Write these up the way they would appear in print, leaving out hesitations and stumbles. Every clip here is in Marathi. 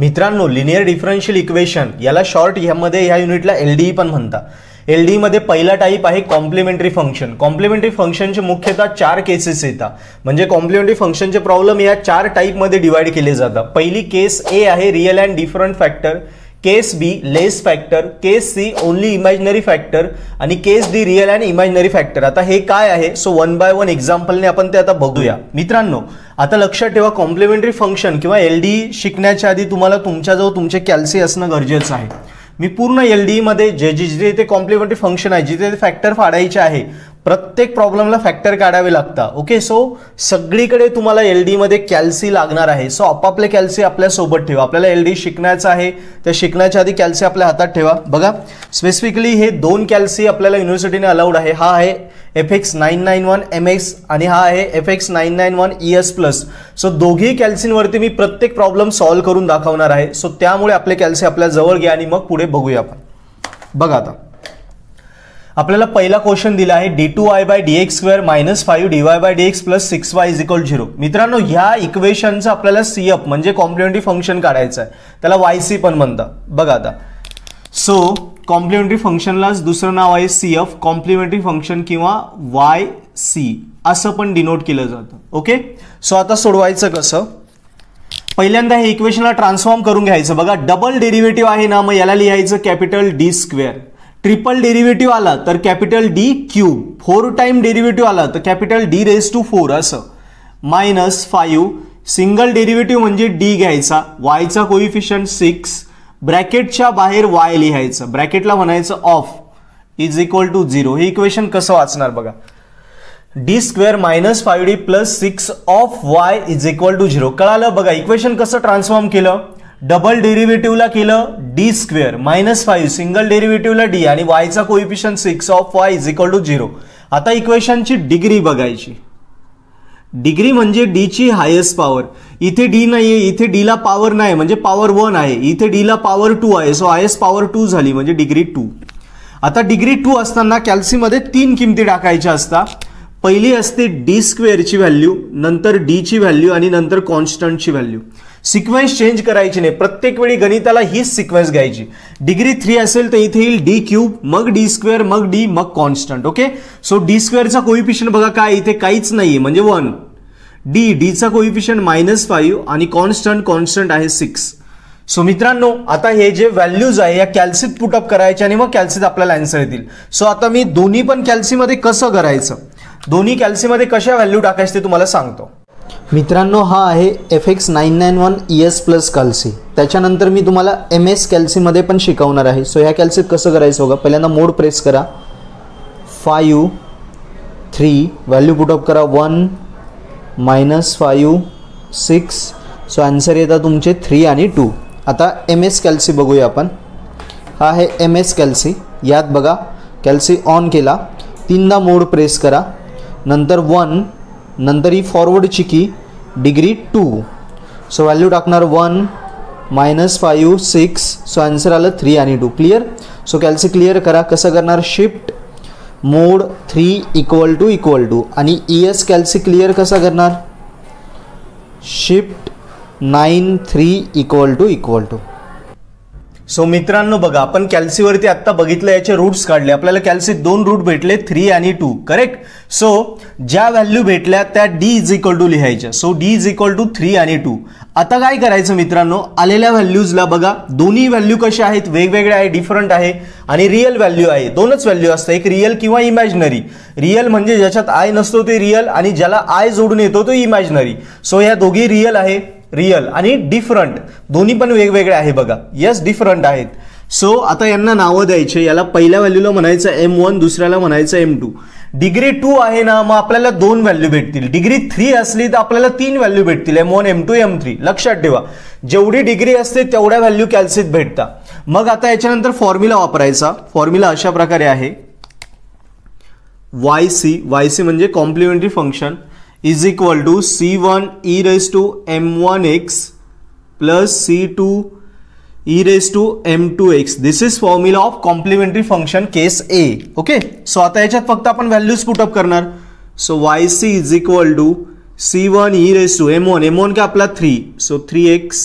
मित्रांनो, लिनियर डिफरन्शियल इक्वेशन याला शॉर्ट ह्यामध्ये ह्या युनिटला एलडीई पण म्हणतात। एलडीई मध्ये पहिला टाइप आहे कॉम्प्लिमेंटरी फंक्शन। कॉम्प्लिमेंटरी फंक्शनचे मुख्यतः 4 केसेस येतात, म्हणजे कॉम्प्लिमेंटरी फंक्शनचे प्रॉब्लेम या 4 टाइप मध्ये डिवाइड केले जातात। पहिली केस ए आहे real and different factor, case B less factor, case C only imaginary factor आणि case D real and imaginary factor. आता हे काय आहे, सो वन बाय वन एक्झाम्पलने आपण ते आता बघूया। मित्रांनो, आता लक्षात ठेवा, कॉम्प्लिमेंटरी फंक्शन किंवा एलडीई शिकण्याच्या आधी तुम्हाला तुमच्याजवळ तुमचे कॅल्सी असणं गरजेचं आहे। मी पूर्ण एलडीई मध्ये जिथे ते कॉम्प्लिमेंटरी फंक्शन आहे, जिथे फॅक्टर फाडायचे आहे, प्रत्येक प्रॉब्लेमला फॅक्टर काढावे लागतात। ओके, सो सगळीकडे तुम्हाला एलडी मध्ये कॅल्सी लागणार आहे। सो आपापले कॅल्सी आपल्या सोबत ठेवा। आपल्याला एलडी शिकण्याचं आहे, त्या शिकण्याच्या आधी कॅल्सी आपल्या हातात ठेवा। बघा, स्पेसिफिकली हे 2 कॅल्सी आपल्याला युनिव्हर्सिटीने अलाउड आहे। हा आहे FX991 MX आणि हा आहे FX991 ES+। सो दोघी कॅल्सींवरती मी प्रत्येक प्रॉब्लेम सॉल्व्ह करून दाखवणार आहे। सो त्यामुळे आपले कॅल्सी आपल्या जवळ घ्या आणि मग पुढे बघूया आपण। बघा, आता आपल्याला पहिला क्वेश्चन दिला आहे d2y/dx² - 5dy/dx + 6y = 0। मित्रांनो, ह्या इक्वेशनचं आपल्याला CF म्हणजे कॉम्प्लिमेंटरी फंक्शन काढायचं आहे, त्याला YC पण म्हणतात। बघा आता, सो कॉम्प्लिमेंटरी फंक्शनलाच दुसरं नाव आहे CF, कॉम्प्लिमेंटरी फंक्शन किंवा YC असं पण डिनोट केलं जातं। ओके, सो आता सोडवायचं कसं, पहिल्यांदा हे इक्वेशनला ट्रान्सफॉर्म करून घ्यायचं। बघा, डबल डेरिव्हेटिव्ह आहे ना, मग याला लिहायचं कॅपिटल D², ट्रिपल डेरिव्हेटिव्ह आला तर कॅपिटल D³, 4 टाइम डेरिव्हेटिव्ह आला तर कॅपिटल D⁴ असं, -5, सिंगल डेरिव्हेटिव्ह म्हणजे D घ्यायचा, y चा कोइफिशियंट 6, ब्रॅकेटच्या बाहेर y लिहायचं, ब्रॅकेटला म्हणायचं ऑफ = 0। हे इक्वेशन कसं वाचणार बघा, d² - 5d + 6 ऑफ y = 0। कळालं? बघा, इक्वेशन कसं ट्रान्सफॉर्म केलं, डबल डेरिव्हेटिव्हला केलं d² -5, सिंगल डेरिव्हेटिव्हला d आणि y चा कोइफिशियंट 6 ऑफ y = 0। आता इक्वेशनची डिग्री बघायची, डिग्री म्हणजे d ची हायेस्ट पॉवर। इथे d नाहीये, इथे d ला पॉवर नाही म्हणजे पॉवर 1 आहे, इथे d ला पॉवर 2 आहे, सो हायेस्ट पॉवर 2 झाली म्हणजे डिग्री 2। आता डिग्री 2 असताना कॅल्सीमध्ये 3 किमती टाकायच्या असतात। पहिली असते d² ची व्हॅल्यू, नंतर d ची व्हॅल्यू आणि नंतर कॉन्स्टंटची व्हॅल्यू। सिक्वेन्स चेंज करायची नाही, प्रत्येक वेळी गणिताला हीच सिक्वेन्स घ्यायची। डिग्री 3 असेल तर इथे येईल d³, मग d², मग d, मग कॉन्स्टंट। ओके, सो d² चा कोइफिशियंट बघा काय, इथे काहीच नाहीये म्हणजे 1, d चा कोइफिशियंट -5 आणि कॉन्स्टंट आहे 6। सो मित्रांनो, आता हे जे व्हॅल्यूज आहे या कॅल्सीत पुटअप करायचे आणि मग कॅल्सीत आपल्याला आन्सर येतील। सो आता मी दोन्ही पण कॅल्सीमध्ये कसं करायचं, दोन्ही कॅल्सीमध्ये कशा व्हॅल्यू टाकायचे ते तुम्हाला सांगतो। मित्रांनो, हा आहे FX991 ES+ कॅल्सी, त्याच्यानंतर मी तुम्हाला MS कॅल्सीमध्ये पण शिकवणार आहे। सो ह्या कॅल्सीत कसं करायचं बघा, पहिल्यांदा मोड प्रेस करा, 5 3 व्हॅल्यू पुटअप करा, 1 -5 6, सो आन्सर येतात तुमचे 3 आणि 2। आता MS कॅल्सी बघूया आपण, हा आहे MS कॅल्सी। यात बघा, कॅल्सी ऑन केला, 3दा मोड प्रेस करा, नंतर 1, नंतर ही फॉरवर्डची की डिग्री 2, सो व्हॅल्यू टाकणार 1 -5 6, सो आन्सर आलं 3 आणि 2। क्लिअर? सो कॅल्सी क्लिअर करा, कसं करणार, शिफ्ट मोड 3 = आणि ES कॅल्सी क्लिअर कसा करणार, शिफ्ट 9 3 =। सो मित्रांनो बघा, आपण कॅल्सीवरती आता बघितलं, याचे रूट्स काढले, आपल्याला कॅल्सीत 2 रूट भेटले, 3 आणि 2, करेक्ट। सो ज्या व्हॅल्यू भेटल्या त्या d = लिहायच्या, सो d = 3 आणि 2। आता काय करायचं मित्रांनो, आलेल्या व्हॅल्यूजला बघा, दोन्ही व्हॅल्यू कशा आहेत, वेगवेगळ्या आहे, डिफरंट आहे आणि रिअल व्हॅल्यू आहे। दोनच व्हॅल्यू असतात, एक रिअल किंवा इमॅजिनरी। रिअल म्हणजे ज्याच्यात आय नसतो ते रिअल आणि ज्याला आय जोडून येतो तो इमॅजिनरी। सो या दोघी रिअल आहे, रिअल आणि डिफरंट दोन्ही पण वेगवेगळे आहे बघा, यस डिफरंट आहेत। सो आता यांना नावं द्यायचे, याला पहिल्या व्हॅल्यूला म्हणायचं M1, दुसऱ्याला म्हणायचं M2। डिग्री 2 आहे ना, मग आपल्याला 2 व्हॅल्यू भेटतील, डिग्री 3 असली तर आपल्याला 3 व्हॅल्यू भेटतील, M1 M2 M3। लक्षात ठेवा, जेवढी डिग्री असते तेवढ्या व्हॅल्यू कॅल्सीत भेटतात। मग आता याच्यानंतर फॉर्म्युला वापरायचा, फॉर्म्युला अशा प्रकारे आहे, YC म्हणजे complementary function = C1 e⁻m1x + C2 e⁻m2x। This is formula of complementary function case A। Okay, so आता याच्यात फक्त आपण व्हॅल्यूज पुटअप करणार। सो YC = C1 e⁻m1 काय आपला 3, so 3x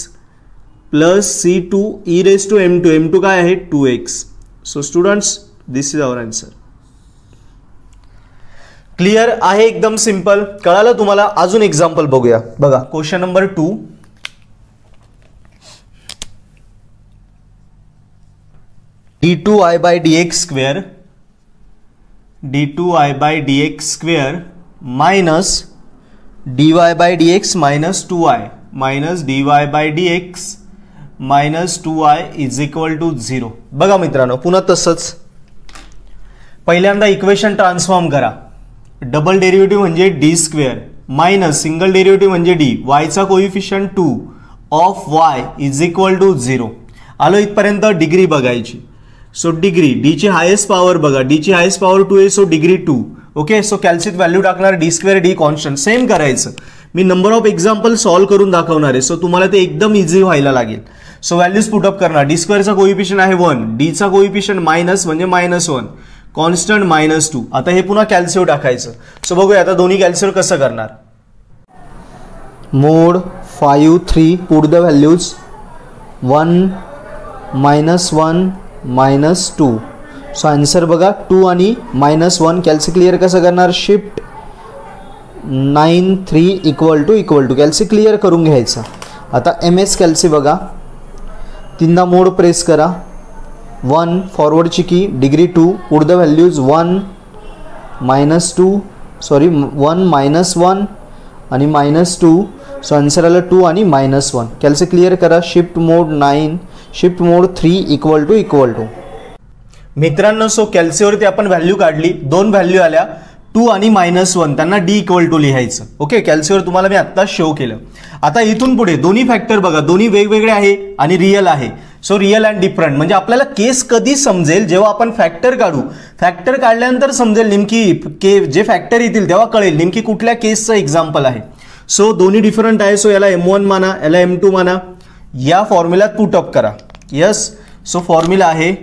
plus C2 e raised to m2, m2 काय आहे 2x. So students this is our answer. Clear आहे, एकदम सिंपल. कळालं तुम्हाला. अजून एक्झाम्पल बघूया. बघा question number 2. d2i by dx square minus dy by dx minus 2i minus dy by dx minus 2i is equal to 0. बघा मित्रांनो, पुन्हा तसंच पहिल्यांदा इक्वेशन ट्रान्सफॉर्म करा. डबल डेरिव्हेटिव्ह म्हणजे D square minus single derivative म्हणजे डी, वायचा coefficient 2 of Y is equal to 0. आलो इथपर्यंत. डिग्री बघायची. सो डिग्री डी ची हायेस्ट पॉवर बघा, डी ची हायेस्ट पॉवर 2 आहे, सो डिग्री 2. ओके, सो कॅल्सीत व्हॅल्यू टाकणार D square D constant. Same करायचं. मी नंबर ऑफ एक्झाम्पल सॉल्व्ह करून दाखवणार आहे, सो तुम्हाला ते एकदम इझी व्हायला लागेल. सो व्हॅल्यूज पुटअप करणार. डी स्क्वेअरचा कोइफिशियंट आहे 1, डीचा कोइफिशियंट मायनस म्हणजे -1, कॉन्स्टंट -2. आता हे पुन्हा कॅल्सीवर टाकायचं. सो बघूया आता दोन्ही कॅल्सीवर कसं करणार. मोड 5 3 put the values 1 -1 -2. So answer बघा 2 आणि -1. कॅल्सी क्लिअर कसं करणार. शिफ्ट 9 3 इक्वल टू कॅल्सी क्लिअर करून घ्यायचा. आता MS कॅल्सी बघा, तीनदा मोड प्रेस करा. 1 फॉरवर्डची की degree 2 put the values 1 -2 sorry 1 -1 आणि -2. सो आन्सर आलं 2 आणि -1. कॅल्सी क्लिअर करा. Shift mode 9 shift mode 3 equal to. मित्रांनो, सो कॅल्सीवरती आपण व्हॅल्यू काढली. 2 व्हॅल्यू आल्या 2 आणि -1. त्यांना डी इक्वल टू लिहायचं. ओके, कॅल्सीवर तुम्हाला मी आत्ता शो केलं. आता इथून पुढे दोन्ही फॅक्टर बघा, दोन्ही वेगवेगळे आहे आणि रिअल आहे. सो रिअल अँड डिफरंट म्हणजे आपल्याला केस कधी समजेल जेव्हा आपण फॅक्टर काढू. फॅक्टर काढल्यानंतर समजेल नेमकी जे फॅक्टर येतील तेव्हा कळेल नेमकी कुठल्या केसचं एक्झाम्पल आहे. सो दोन्ही डिफरंट आहे. सो याला M1 माना, याला M2 माना. या फॉर्म्युल्यात पुटअप करा. यस, सो फॉर्म्युला आहे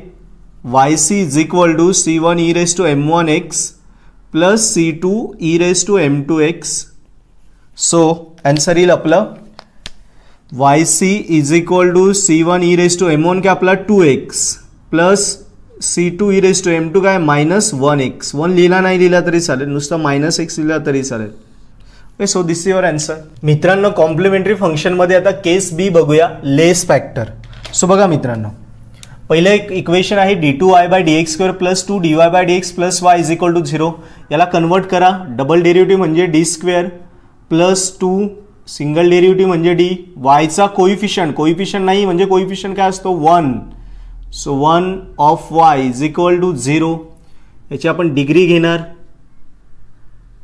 yc is equal to c1 e raised to m1x plus c2 e raised to m2x. So answer येईल आपलं yc is equal to c1 e raised to m1 काय आपला 2x plus c2 e raised to m2 काय -1x. 1 लिहिला नाही लिहिला तरी चालेल, नुसतं -x लिहिला तरी चालेल. So this is your answer. मित्रांनो, कॉम्प्लिमेंटरी फंक्शनमध्ये आता केस बी बघूया, लेस फॅक्टर. सो बघा मित्रांनो, पहिलं एक इक्वेशन आहे d2i by dx square plus 2 dy by dx plus y is equal to 0. याला कन्वर्ट करा. डबल डेरिव्हेटिव्ह म्हणजे D square plus 2 single derivative म्हणजे डी, वायचा कोइफिशियंट नाही म्हणजे कोइफिशियंट काय असतो 1. So 1 of y is equal to 0. याची आपण डिग्री घेणार.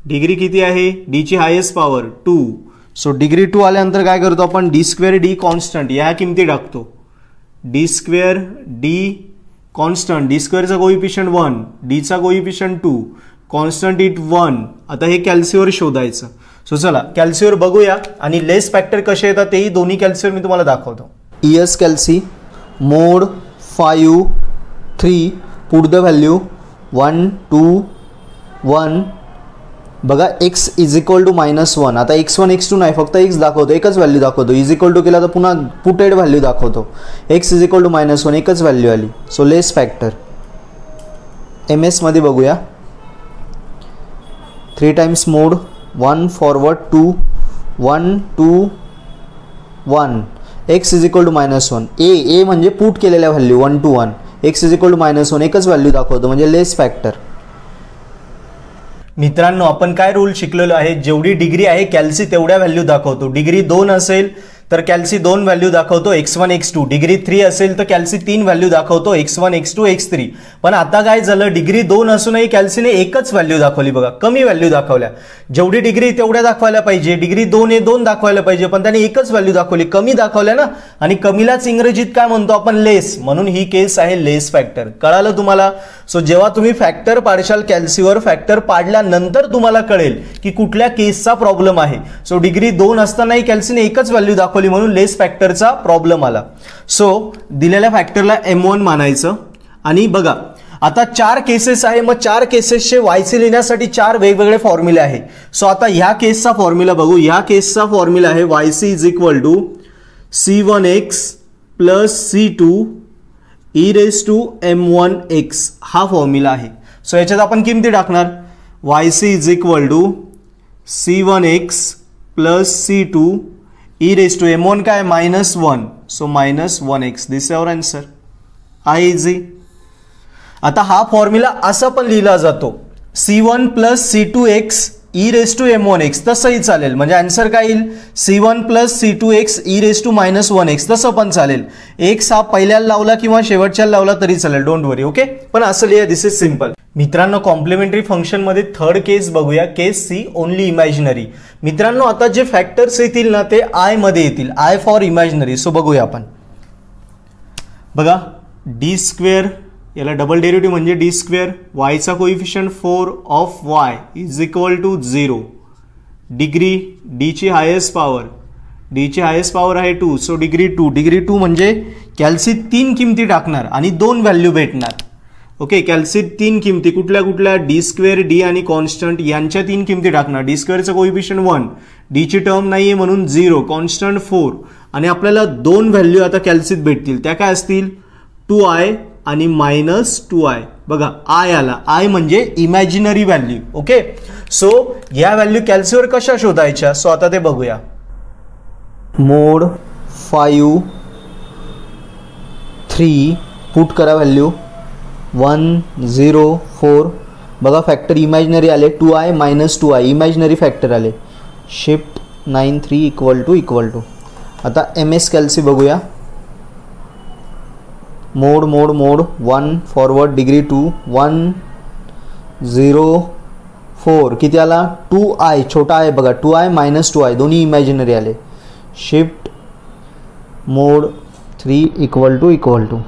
डिग्री किती आहे. डी ची हायेस्ट पॉवर 2. सो डिग्री 2 आल्यानंतर काय करतो आपण, डी स्क्वेअर डी कॉन्स्टंट या किमती टाकतो. D square D constant, D स्क्वेअरचा कोइफिशियंट 1, डीचा कोइफिशियंट 2, कॉन्स्टंट इट 1. आता हे कॅल्सीवर शोधायचं. सो चला कॅल्सीवर बघूया आणि लेस फॅक्टर कसे येतात तेही दोन्ही कॅल्सीवर मी तुम्हाला दाखवतो. ES कॅल्सी मोड 5 3 पुट द व्हॅल्यू 1 2 1. बघा x इज इक्वल टू -1. आता x1 x2 नाही, फक्त x दाखवतो, एकच व्हॅल्यू दाखवतो. इज इक्वल टू केला तर पुन्हा पुटेड व्हॅल्यू दाखवतो. x इज इक्वल टू -1 एकच व्हॅल्यू आली. सो लेस फॅक्टर MS मध्ये बघूया. 3 times mode 1 forward 2 1 2 1. x is equal to -1. ए म्हणजे पुट केलेल्या value 1 to 1. x is equal to -1 एकच व्हॅल्यू दाखवतो म्हणजे लेस फॅक्टर. मित्रांनो, आपण काय रूल शिकलेलो आहे, जेवढी डिग्री आहे कॅल्सी तेवढ्या व्हॅल्यू दाखवतो. डिग्री 2 असेल तर कॅल्सी 2 व्हॅल्यू दाखवतो x1 x2. डिग्री 3 असेल तर कॅल्सी 3 व्हॅल्यू दाखवतो x1 x2 x3. पण आता काय झालं, डिग्री 2 असूनही कॅल्सीने एकच व्हॅल्यू दाखवली. बघा, कमी व्हॅल्यू दाखवल्या. जेवढी डिग्री तेवढ्या दाखवायला पाहिजे. डिग्री 2 आहे 2 दाखवायला पाहिजे, पण त्याने एकच व्हॅल्यू दाखवली, कमी दाखवल्या ना. आणि कमीलाच इंग्रजीत काय म्हणतो आपण, लेस. म्हणून ही केस आहे लेस फॅक्टर. कळालं तुम्हाला. सो जेव्हा तुम्ही फॅक्टर पाडशाल कॅल्सीवर, फॅक्टर पाडल्यानंतर तुम्हाला कळेल की कुठल्या केसचा प्रॉब्लेम आहे. सो डिग्री 2 असतानाही कॅल्सीने एकच व्हॅल्यू दाखवली म्हणून लेस फॅक्टरचा प्रॉब्लेम आला. सो दिलेल्या फॅक्टरला M1 मानायचं. आणि बघा आता 4 केसेस आहे, मग 4 केसेसचे YC लिहिण्यासाठी 4 वेगवेगळे फॉर्म्युले आहे. सो आता ह्या केसचा फॉर्म्युला बघू. ह्या केसचा फॉर्म्युला आहे YC is equal to C1x plus C2 e raise to m1x हा फॉर्म्युला आहे. सो याच्यात आपण किमती टाकणार. yc is equal to c1x plus C2 e raise to m1 काय -1, so -1x. This your answer. आहे इझी. आता हा फॉर्म्युला असा पण लिहिला जातो C1 plus C2x e raise to m1x, तसंही चालेल. म्हणजे आन्सर काय येईल C1 plus C2x e raise to -1x, तसं पण चालेल. x हा पहिल्याला लावला किंवा शेवटच्याला लावला तरी चालेल, डोंट वरी. ओके, पण असं लिहा. दिस इज सिम्पल. मित्रांनो, कॉम्प्लिमेंटरी फंक्शन मध्ये थर्ड केस बघूया. केस सी, ओनली इमॅजिनरी. मित्रांनो, आता जे फॅक्टर्स येतील ना ते आय मध्ये येतील. I for imaginary. सो बघूया आपण. बघा, डी स्क्वेअर, याला डबल डेरिव्हेटिव्ह म्हणजे डी स्क्वेअर. वायचा coefficient 4 of Y is equal to 0. Degree, D ची हायेस्ट पॉवर, डी ची हायेस्ट पॉवर आहे 2, सो डिग्री 2. डिग्री 2 म्हणजे कॅल्सीत 3 किमती टाकणार आणि 2 व्हॅल्यू भेटणार. ओके, कॅल्सीत 3 किमती कुठल्या कुठल्या, डी स्क्वेअर, डी आणि कॉन्स्टंट यांच्या 3 किमती टाकणार. डी स्क्वेअरचं कोइफिशियंट 1, डी ची टर्म नाहीये म्हणून 0, कॉन्स्टंट 4 आणि आपल्याला 2 व्हॅल्यू आता कॅल्सीत भेटतील. त्या काय असतील, 2i आणि -2i. बघा, आय आला. आय म्हणजे इमॅजिनरी व्हॅल्यू. ओके, सो या व्हॅल्यू कॅल्सीवर कशा शोधायच्या, सो आता ते बघूया. मोड 5 3 पुट करा व्हॅल्यू 1 0 4. बघा, फॅक्टर इमॅजिनरी आले 2i -2i, इमॅजिनरी फॅक्टर आले. Shift 9 3 equal to. आता MS कॅल्सी बघूया. Mode 1 forward, degree 2 1 0 4. किती आला, 2i, छोटा आहे बघा, 2i -2i, दोन्ही इमॅजिनरी आले. Shift mode 3 equal to.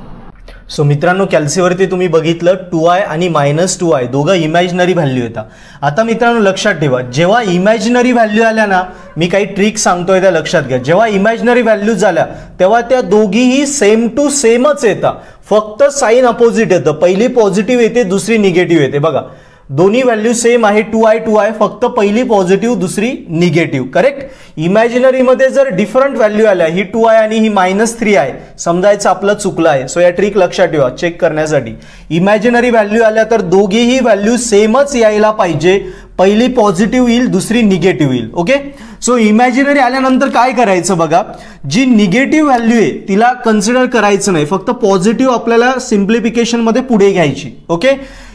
So मित्रांनो, कॅल्सीवरती तुम्ही बघितलं 2i आणि -2i दोघं इमॅजिनरी व्हॅल्यू येतात. आता मित्रांनो लक्षात ठेवा, जेव्हा इमॅजिनरी व्हॅल्यू आल्या ना, मी काही ट्रिक सांगतोय त्या लक्षात घ्या. जेव्हा इमॅजिनरी व्हॅल्यू झाल्या तेव्हा त्या दोघीही सेम टू सेमच येतात, फक्त साइन अपोजिट येतं. पहिली पॉझिटिव्ह येते, दुसरी निगेटिव्ह येते. बघा, दोन्ही व्हॅल्यू सेम आहे 2i, फक्त पहिली पॉझिटिव्ह दुसरी निगेटिव्ह. करेक्ट. इमॅजिनरी मध्ये जर डिफरंट व्हॅल्यू आल्या, ही 2i आणि ही -3i, समजायचं आपलं चुकलं आहे. सो या ट्रिक लक्षात ठेवा चेक करण्यासाठी. इमॅजिनरी व्हॅल्यू आल्या तर दोघीही व्हॅल्यू सेमच यायला पाहिजे. पहिली पॉझिटिव्ह येईल, दुसरी निगेटिव्ह येईल. ओके, सो इमॅजिनरी आल्यानंतर काय करायचं बघा, जी निगेटिव्ह व्हॅल्यू आहे तिला कन्सिडर करायचं नाही, फक्त पॉझिटिव्ह आपल्याला सिम्प्लिफिकेशन मध्ये पुढे घ्यायची. ओके,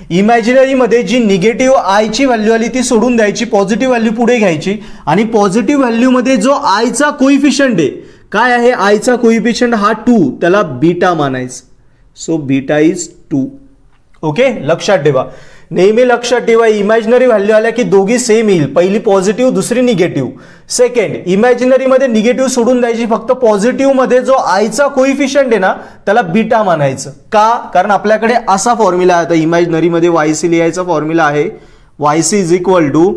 इमॅजिनरी मध्ये जी निगेटिव्ह आय ची व्हॅल्यू आली ती सोडून द्यायची, पॉझिटिव्ह व्हॅल्यू पुढे घ्यायची आणि पॉझिटिव्ह व्हॅल्यू मध्ये जो आयचा कोइफिशियंट आहे, काय आहे आयचा कोइफिशियंट हा 2, त्याला बीटा मानायचं. So beta is 2. ओके, लक्षात ठेवा. नेहमी लक्षात ठेवा, इमॅजिनरी व्हॅल्यू आल्या की दोघी सेम येईल, पहिली पॉझिटिव्ह दुसरी निगेटिव्ह. सेकंड, इमॅजिनरी मध्ये निगेटिव्ह सोडून द्यायची, फक्त पॉझिटिव्ह मध्ये जो आयचा कोइफिशियंट आहे ना त्याला बीटा मानायचं. का, कारण आपल्याकडे असा फॉर्म्युला आहे. आता इमॅजिनरी मध्ये yc लिहायचा फॉर्म्युला आहे, yc is equal to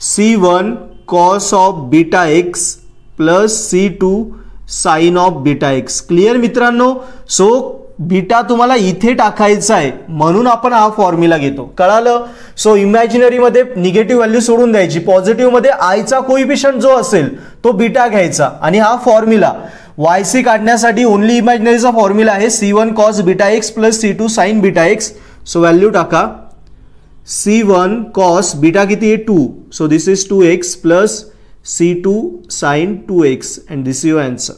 C1 cos of beta x plus C2 sine of beta x. Clear मित्रांनो. सो बीटा तुम्हाला इथे टाकायचा आहे म्हणून आपण हा फॉर्म्युला घेतो. कळालं. सो इमॅजिनरी मध्ये निगेटिव्ह व्हॅल्यू सोडून द्यायची, पॉझिटिव्ह मध्ये आयचा कोइफिशियंट जो असेल तो बीटा घ्यायचा आणि हा फॉर्म्युला yc काढण्यासाठी ओनली इमॅजिनरीचा फॉर्म्युला आहे C1 cos beta x plus C2 sine beta x. So value टाका. C1 cos बीटा किती आहे 2, so this is 2x plus C2 sine 2x and this your answer.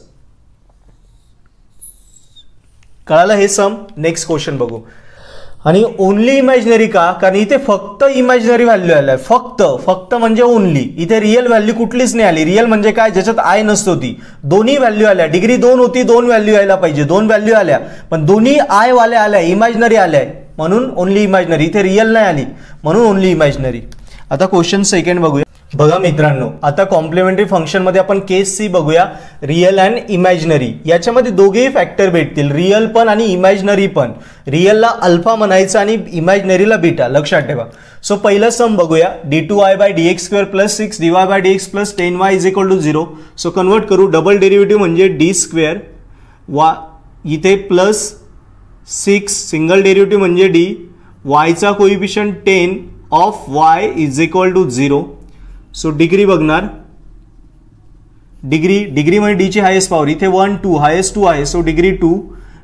कळालं हे सम. नेक्स्ट क्वेश्चन बघू. आणि ओनली इमॅजिनरी का, कारण इथे फक्त इमॅजिनरी व्हॅल्यू आलाय. फक्त म्हणजे ओनली. इथे रिअल व्हॅल्यू कुठलीच नाही आली. रिअल म्हणजे काय, ज्याच्यात आय नसतो ती. दोन्ही व्हॅल्यू आल्या. डिग्री 2 होती, 2 व्हॅल्यू यायला पाहिजे, 2 व्हॅल्यू आल्या, पण दोन्ही आय वाल्या आल्या, इमॅजिनरी आल्या म्हणून ओनली इमॅजिनरी. इथे रिअल नाही आली म्हणून ओनली इमॅजिनरी. आता क्वेश्चन सेकंड बघूया. बघा मित्रांनो, आता कॉम्प्लिमेंटरी फंक्शन मध्ये आपण केस सी बघूया, रिअल अँड इमॅजिनरी. याच्यामध्ये दोघेही फॅक्टर भेटतील, रिअल पण आणि इमॅजिनरी पण. रिअलला अल्फा म्हणायचं आणि इमॅजिनरीला बीटा. लक्षात ठेवा. सो पहिलं सम बघूया. d2i/dx² plus 6dy/dx plus 10y is equal to 0. So convert करू. डबल डेरिव्हेटिव्ह म्हणजे d², इथे प्लस 6, सिंगल डेरिव्हेटिव्ह म्हणजे d, yचा coefficient 10 of y is equal to 0. So degree बघणार, डिग्री म्हणजे डी ची हायेस्ट पॉवर, इथे 1 2 हायेस्ट 2 आहे, सो डिग्री 2.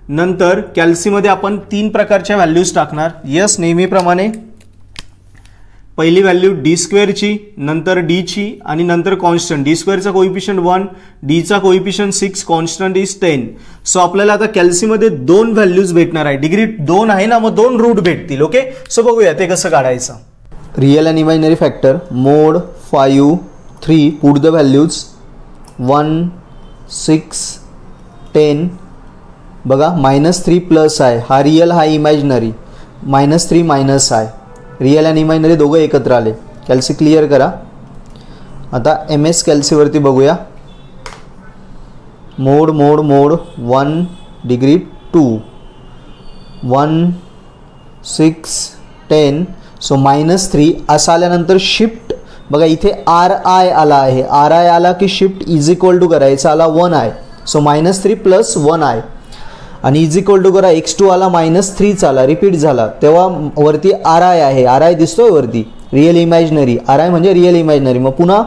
नंतर कॅल्सीमध्ये आपण 3 प्रकारच्या व्हॅल्यूज टाकणार. यस, नेहमीप्रमाणे पहिली व्हॅल्यू डी स्क्वेअरची, नंतर डी ची आणि नंतर कॉन्स्टंट. डी स्क्वेअरचा कोइफिशियंट 1, डीचा कोइफिशियंट 6, कॉन्स्टंट इज 10. सो आपल्याला आता कॅल्सीमध्ये 2 व्हॅल्यूज भेटणार आहे. डिग्री 2 आहे ना, मग 2 रूट भेटतील. ओके, सो बघूया ते कसं काढायचं. Real and imaginary factor mode 5 3. Put the values 1 6 10. बघा -3 प्लस आहे, हा रिअल हा इमॅजिनरी, -3 मायनस आहे. रिअल आणि इमॅजिनरी दोघं एकत्र आले. कॅल्सी क्लिअर करा. आता MS कॅल्सीवरती बघूया. Mode 1 degree 2 1 6 10. सो -3 असं आल्यानंतर शिफ्ट बघा इथे RI आला आहे. RI आला की शिफ्ट इज इक्वल टू करायचा, आला 1 आहे. सो -3 प्लस 1 आहे आणि इज इक्वल टू करा. x2 आला -3 आला, रिपीट झाला, तेव्हा वरती RI आहे. RI दिसतोय वरती, रिअल इमॅजिनरी. RI म्हणजे रिअल इमॅजिनरी. मग पुन्हा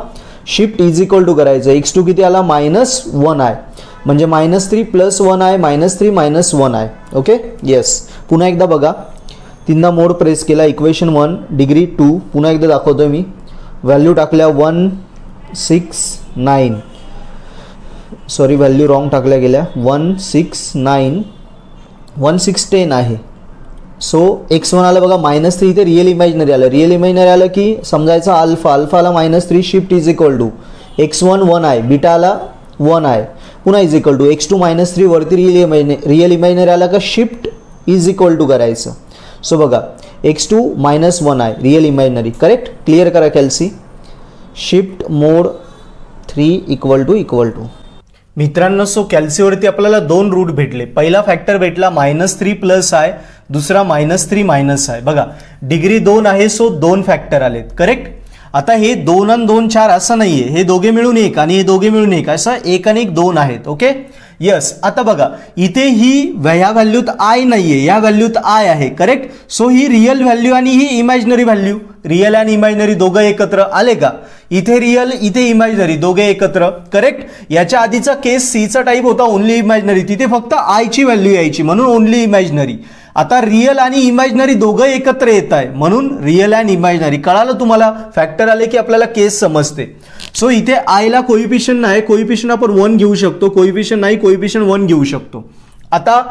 शिफ्ट इज इक्वल टू करायचं. x2 किती आला -1 आहे, म्हणजे -3 प्लस 1 आहे, -3 मायनस 1 आहे. Okay, yes. पुन्हा एकदा बघा, 3दा मोड प्रेस केला. इक्वेशन 1 डिग्री 2 पुन्हा एकदा दाखवतोय मी. व्हॅल्यू टाकल्या 1 6 9, सॉरी व्हॅल्यू रॉंग टाकल्या गेल्या. 1 6 9 1 6 10 आहे. सो x1 आलं बघा -3, इथे रिअल इमॅजिनरी आलं. रिअल इमॅजिनरी आलं की समजायचं अल्फाला -3 shift is equal to x1 1 आहे, बीटाला 1 आहे, पुन्हा इज इक्वल टू x2 -3 वरती रिअल इमॅजिनरी आला का शिफ्ट इज इक्वल टू करायचं. सो बघा x2 -1 आहे, रिअल इमॅजिनरी. करेक्ट, क्लिअर करा कॅल्सी. शिफ्ट मोड 3 इक्वल टू मित्रांनो. सो कॅल्सीवरती आपल्याला 2 रूट भेटले. पहिला फॅक्टर भेटला -3 प्लस आहे, दुसरा -3 मायनस आहे. बघा डिग्री 2 आहे, सो 2 फॅक्टर आलेत. करेक्ट. आता हे 2 आणि 2 4 असं नाहीये, हे दोघे मिळून 1 आणि हे दोघे मिळून 1, असं 1 आणि 1 2 आहेत. Okay, yes. आता बघा इथे ही ह्या व्हॅल्यूत I नाहीये, या व्हॅल्यूत I आहे. करेक्ट. सो ही रिअल व्हॅल्यू आणि ही इमॅजिनरी व्हॅल्यू, रिअल आणि इमॅजिनरी दोघं एकत्र आले का. इथे रिअल इथे इमॅजिनरी दोघे एकत्र. करेक्ट. याच्या आधीचा केस Cचा टाईप होता ओनली इमॅजिनरी, तिथे फक्त I ची व्हॅल्यू यायची म्हणून ओनली इमॅजिनरी. आता रिअल आणि इमॅजिनरी दोघं एकत्र येत आहे म्हणून रिअल अँड इमॅजिनरी. कळालं तुम्हाला. फॅक्टर आले की आपल्याला केस समजते. सो इथे I ला कोइफिशियंट नाही, कोइफिशियंट आपण 1 घेऊ शकतो, कोइफिशियंट नाही कोइफिशियंट 1 घेऊ शकतो. आता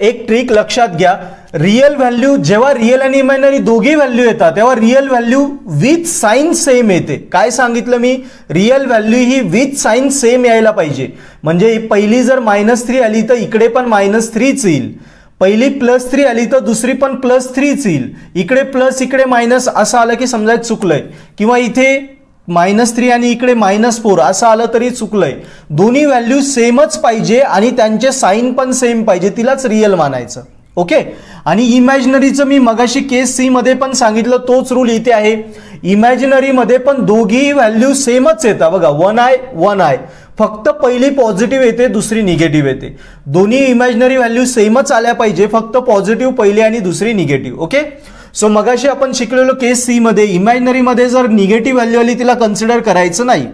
एक ट्रिक लक्षात घ्या. रिअल व्हॅल्यू जेव्हा रिअल आणि इमॅजिनरी दोघी व्हॅल्यू येतात तेव्हा real value with sign same येते. काय सांगितलं मी, रिअल व्हॅल्यू ही विथ साइन सेम यायला पाहिजे. म्हणजे पहिली जर -3 आली तर इकडे पण -3च येईल. पहिली +3 आली तर दुसरी पण +3च येईल. इकडे प्लस इकडे मायनस असं आलं की समजायचं चुकलंय, किंवा इथे -3 आणि इकडे -4 असं आलं तरी चुकलंय. दोन्ही व्हॅल्यू सेमच पाहिजे आणि त्यांचे साइन पण सेम पाहिजे, तिलाच रिअल मानायचं. ओके. आणि इमॅजिनरीचं मी मगाशी केस C मध्ये पण सांगितलं, तोच रूल इथे आहे. इमॅजिनरी मध्ये पण दोघी व्हॅल्यू सेमच येतात. बघा 1 आहे, फक्त पहिली पॉझिटिव्ह येते दुसरी निगेटिव्ह येते. दोन्ही इमॅजिनरी व्हॅल्यू सेमच आल्या पाहिजे, फक्त पॉझिटिव्ह पहिली आणि दुसरी निगेटिव्ह. ओके. सो मगाशी आपण शिकलेलो केस C मध्ये इमॅजिनरी मध्ये जर निगेटिव्ह व्हॅल्यू आली तिला कन्सिडर करायचं नाही.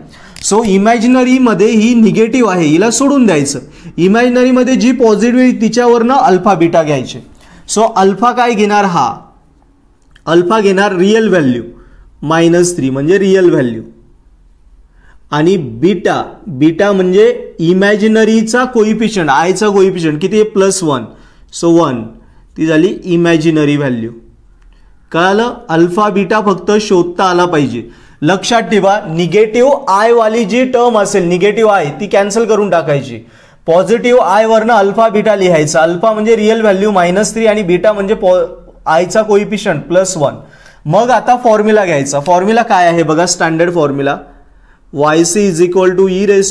सो इमॅजिनरी मध्ये ही निगेटिव्ह आहे, हिला सोडून द्यायचं. इमॅजिनरी मध्ये जी पॉझिटिव्ह तिच्यावरनं अल्फा बीटा घ्यायचे. सो अल्फा काय घेणार, हा अल्फा घेणार रिअल व्हॅल्यू -3 म्हणजे रिअल व्हॅल्यू, आणि बीटा म्हणजे इमॅजिनरीचा कोइफिशियंट, आयचा कोइफिशियंट किती आहे +1, सो 1 ती झाली इमॅजिनरी व्हॅल्यू. कळालं. अल्फा बीटा फक्त शोधता आला पाहिजे. लक्षात ठेवा, निगेटिव्ह आय वाली जी टर्म असेल निगेटिव्ह आय ती कॅन्सल करून टाकायची. पॉझिटिव्ह आय वरनं अल्फा बीटा लिहायचा. अल्फा म्हणजे रिअल व्हॅल्यू -3 आणि बीटा म्हणजे आयचा कोइफिशियंट +1. मग आता फॉर्म्युला घ्यायचा. फॉर्म्युला काय आहे बघा, standard formula yc = e⁴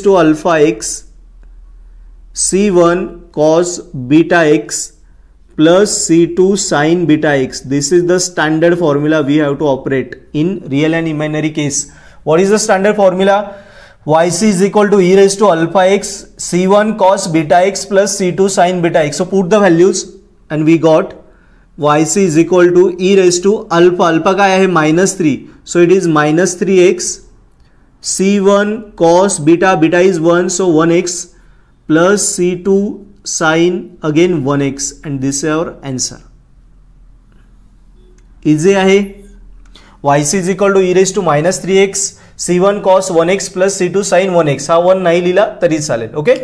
c1 cos βx plus c2 sin βx. This is the standard formula we have to operate in real and imaginary case. What is the standard formula? yc = e⁴ c1 cos βx plus c2 sin βx. So put the values and we got yc = e⁴ alpha काय आहे -3, so it is -3x C1 cos beta, beta is 1, so 1x plus C2 sin again 1x and this is our answer. Easy आहे. yc is equal to e raised to -3x, C1 cos 1x plus C2 sin 1x. हा 1 नाही लिहिला तरी चालेल. ओके.